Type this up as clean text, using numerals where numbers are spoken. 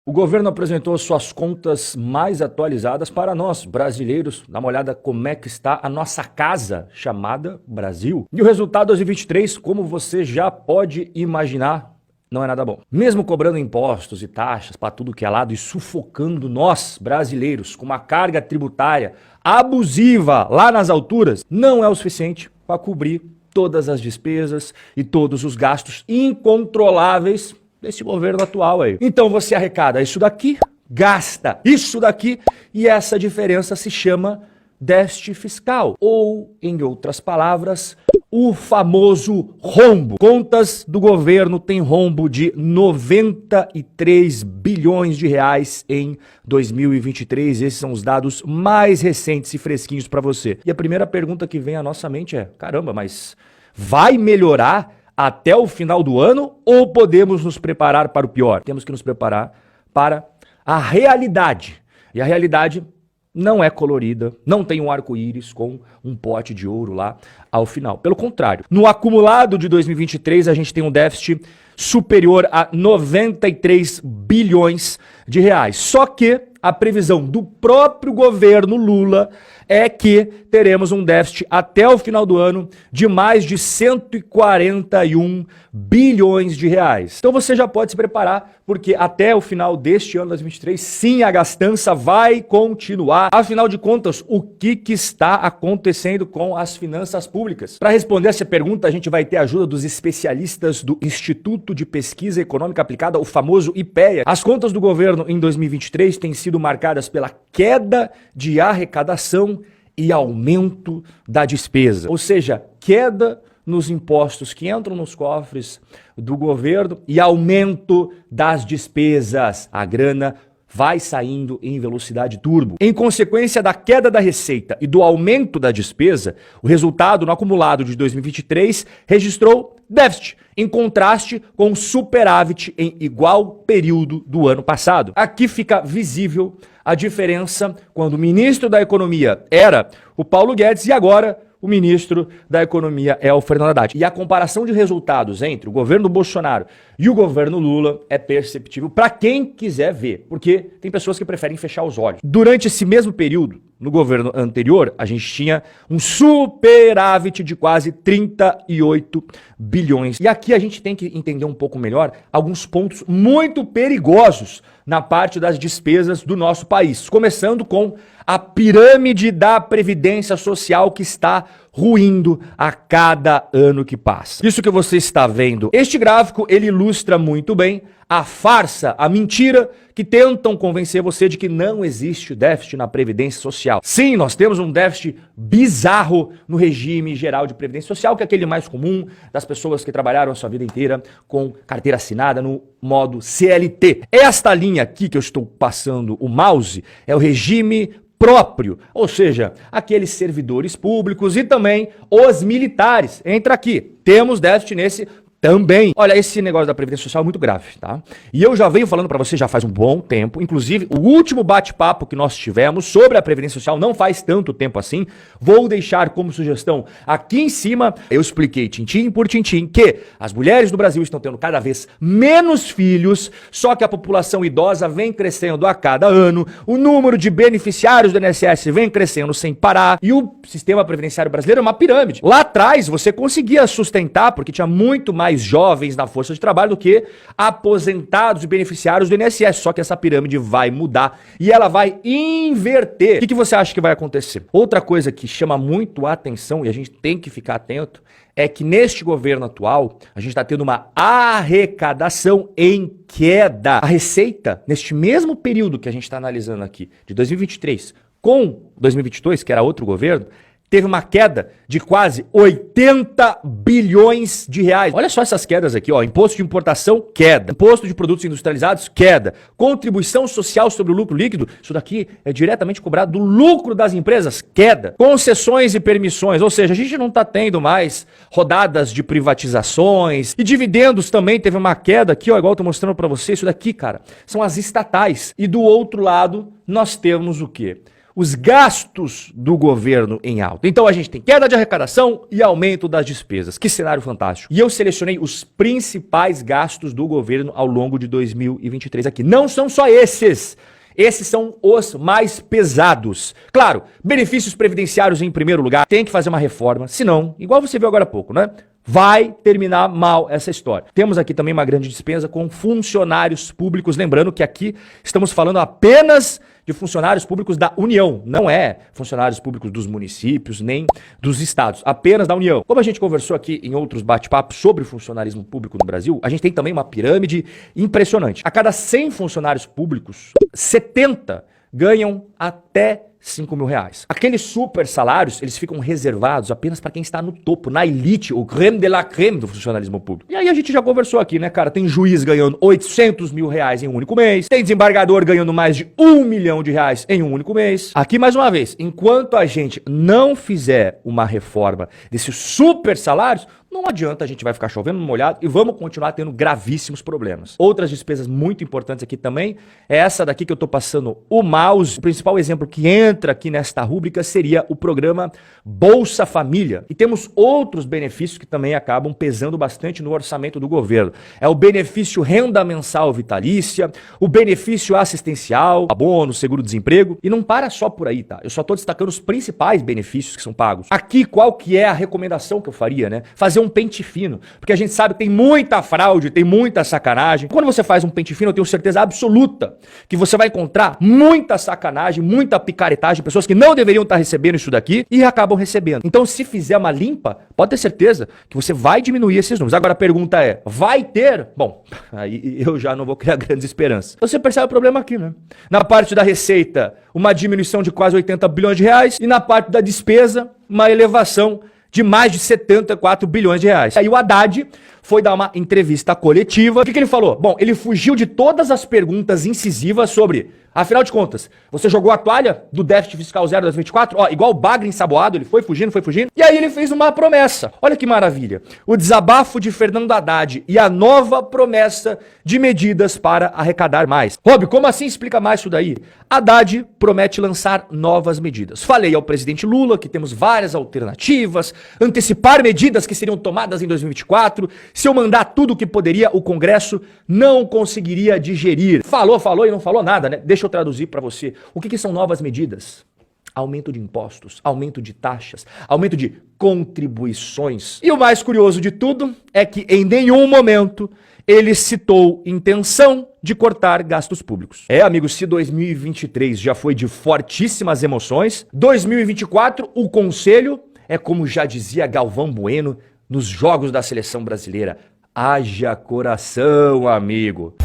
O governo apresentou suas contas mais atualizadas para nós, brasileiros. Dá uma olhada como é que está a nossa casa, chamada Brasil. E o resultado 2023, como você já pode imaginar, não é nada bom. Mesmo cobrando impostos e taxas para tudo que é lado e sufocando nós, brasileiros, com uma carga tributária abusiva lá nas alturas, não é o suficiente para cobrir todas as despesas e todos os gastos incontroláveis desse governo atual aí. Então você arrecada isso daqui, gasta isso daqui e essa diferença se chama déficit fiscal. Ou, em outras palavras, o famoso rombo. Contas do governo têm rombo de 93 bilhões de reais em 2023. Esses são os dados mais recentes e fresquinhos para você. E a primeira pergunta que vem à nossa mente é, caramba, mas vai melhorar até o final do ano ou podemos nos preparar para o pior? Temos que nos preparar para a realidade. E a realidade não é colorida, não tem um arco-íris com um pote de ouro lá ao final. Pelo contrário, no acumulado de 2023 a gente tem um déficit superior a 93 bilhões de reais. Só que a previsão do próprio governo Lula é que teremos um déficit até o final do ano de mais de 141 bilhões de reais. Então você já pode se preparar, porque até o final deste ano 2023, sim, a gastança vai continuar. Afinal de contas, o que está acontecendo com as finanças públicas? Para responder essa pergunta, a gente vai ter a ajuda dos especialistas do Instituto de Pesquisa Econômica Aplicada, o famoso IPEA. As contas do governo em 2023 têm sido marcadas pela queda de arrecadação e aumento da despesa. Ou seja, queda nos impostos que entram nos cofres do governo e aumento das despesas. A grana vai saindo em velocidade turbo. Em consequência da queda da receita e do aumento da despesa, o resultado no acumulado de 2023 registrou déficit, em contraste com superávit em igual período do ano passado. Aqui fica visível a diferença quando o ministro da Economia era o Paulo Guedes e agora o ministro da Economia é o Fernando Haddad. E a comparação de resultados entre o governo Bolsonaro e o governo Lula é perceptível para quem quiser ver, porque tem pessoas que preferem fechar os olhos. Durante esse mesmo período, no governo anterior, a gente tinha um superávit de quase 38 bilhões. E aqui a gente tem que entender um pouco melhor alguns pontos muito perigosos na parte das despesas do nosso país. Começando com a pirâmide da Previdência Social que está ruindo a cada ano que passa. Isso que você está vendo, este gráfico, ele ilustra muito bem a farsa, a mentira que tentam convencer você de que não existe déficit na Previdência Social. Sim, nós temos um déficit bizarro no regime geral de Previdência Social, que é aquele mais comum das pessoas que trabalharam a sua vida inteira com carteira assinada no modo CLT. Esta linha aqui que eu estou passando o mouse é o regime próprio, ou seja, aqueles servidores públicos e também os militares. Entra aqui, temos déficit nesse também. Olha, esse negócio da Previdência Social é muito grave, tá? E eu já venho falando pra você já faz um bom tempo, inclusive o último bate-papo que nós tivemos sobre a Previdência Social não faz tanto tempo assim, vou deixar como sugestão aqui em cima, eu expliquei tintim por tintim que as mulheres do Brasil estão tendo cada vez menos filhos, só que a população idosa vem crescendo a cada ano, o número de beneficiários do INSS vem crescendo sem parar e o sistema previdenciário brasileiro é uma pirâmide. Lá atrás você conseguia sustentar porque tinha muito mais jovens na força de trabalho do que aposentados e beneficiários do INSS. Só que essa pirâmide vai mudar e ela vai inverter. O que você acha que vai acontecer? Outra coisa que chama muito a atenção e a gente tem que ficar atento é que neste governo atual a gente está tendo uma arrecadação em queda. A receita, neste mesmo período que a gente está analisando aqui, de 2023 com 2022, que era outro governo, teve uma queda de quase 80 bilhões de reais. Olha só essas quedas aqui, ó. Imposto de importação, queda. Imposto de produtos industrializados, queda. Contribuição social sobre o lucro líquido, isso daqui é diretamente cobrado do lucro das empresas, queda. Concessões e permissões, ou seja, a gente não está tendo mais rodadas de privatizações. E dividendos também teve uma queda aqui, ó, igual eu tô mostrando para você, isso daqui, cara, são as estatais. E do outro lado, nós temos o quê? os gastos do governo em alta. Então a gente tem queda de arrecadação e aumento das despesas. Que cenário fantástico. E eu selecionei os principais gastos do governo ao longo de 2023 aqui. Não são só esses. Esses são os mais pesados. Claro, benefícios previdenciários em primeiro lugar. Tem que fazer uma reforma, senão, igual você viu agora há pouco, né? Vai terminar mal essa história. Temos aqui também uma grande despesa com funcionários públicos. Lembrando que aqui estamos falando apenas de funcionários públicos da União. Não é funcionários públicos dos municípios, nem dos estados. Apenas da União. Como a gente conversou aqui em outros bate-papos sobre funcionarismo público no Brasil, a gente tem também uma pirâmide impressionante. A cada 100 funcionários públicos, 70 ganham até 5 mil reais. Aqueles super salários, eles ficam reservados apenas para quem está no topo, na elite, o creme de la creme do funcionalismo público. E aí a gente já conversou aqui, né, cara? Tem juiz ganhando 800 mil reais em um único mês, tem desembargador ganhando mais de 1 milhão de reais em um único mês. Aqui, mais uma vez, enquanto a gente não fizer uma reforma desses super salários, não adianta, a gente vai ficar chovendo no molhado e vamos continuar tendo gravíssimos problemas. Outras despesas muito importantes aqui também é essa daqui que eu tô passando o mouse. O principal exemplo que entra aqui nesta rúbrica seria o programa Bolsa Família. E temos outros benefícios que também acabam pesando bastante no orçamento do governo. É o benefício renda mensal vitalícia, o benefício assistencial, abono, seguro-desemprego. E não para só por aí, tá? Eu só tô destacando os principais benefícios que são pagos. Aqui, qual que é a recomendação que eu faria, né? Fazer um pente fino, porque a gente sabe que tem muita fraude, tem muita sacanagem. Quando você faz um pente fino, eu tenho certeza absoluta que você vai encontrar muita sacanagem, muita picaretagem, pessoas que não deveriam estar recebendo isso daqui e acabam recebendo. Então, se fizer uma limpa, pode ter certeza que você vai diminuir esses números. Agora a pergunta é, vai ter? Bom, aí eu já não vou criar grandes esperanças. Você percebe o problema aqui, né? Na parte da receita, uma diminuição de quase 80 bilhões de reais e na parte da despesa, uma elevação de mais de 74 bilhões de reais. Aí o Haddad foi dar uma entrevista coletiva. O que ele falou? Bom, ele fugiu de todas as perguntas incisivas sobre, afinal de contas, você jogou a toalha do déficit fiscal 0 das 24? Ó, igual o bagre ensaboado, ele foi fugindo. E aí ele fez uma promessa. Olha que maravilha. O desabafo de Fernando Haddad e a nova promessa de medidas para arrecadar mais. Rob, como assim? Explica mais isso daí. Haddad promete lançar novas medidas. Falei ao presidente Lula que temos várias alternativas, antecipar medidas que seriam tomadas em 2024. Se eu mandar tudo o que poderia, o Congresso não conseguiria digerir. Falou e não falou nada, né? Deixa eu traduzir para você. O que são novas medidas? Aumento de impostos, aumento de taxas, aumento de contribuições. E o mais curioso de tudo é que em nenhum momento ele citou intenção de cortar gastos públicos. É, amigos, se 2023 já foi de fortíssimas emoções, 2024 o conselho é como já dizia Galvão Bueno nos jogos da seleção brasileira. Haja coração, amigo.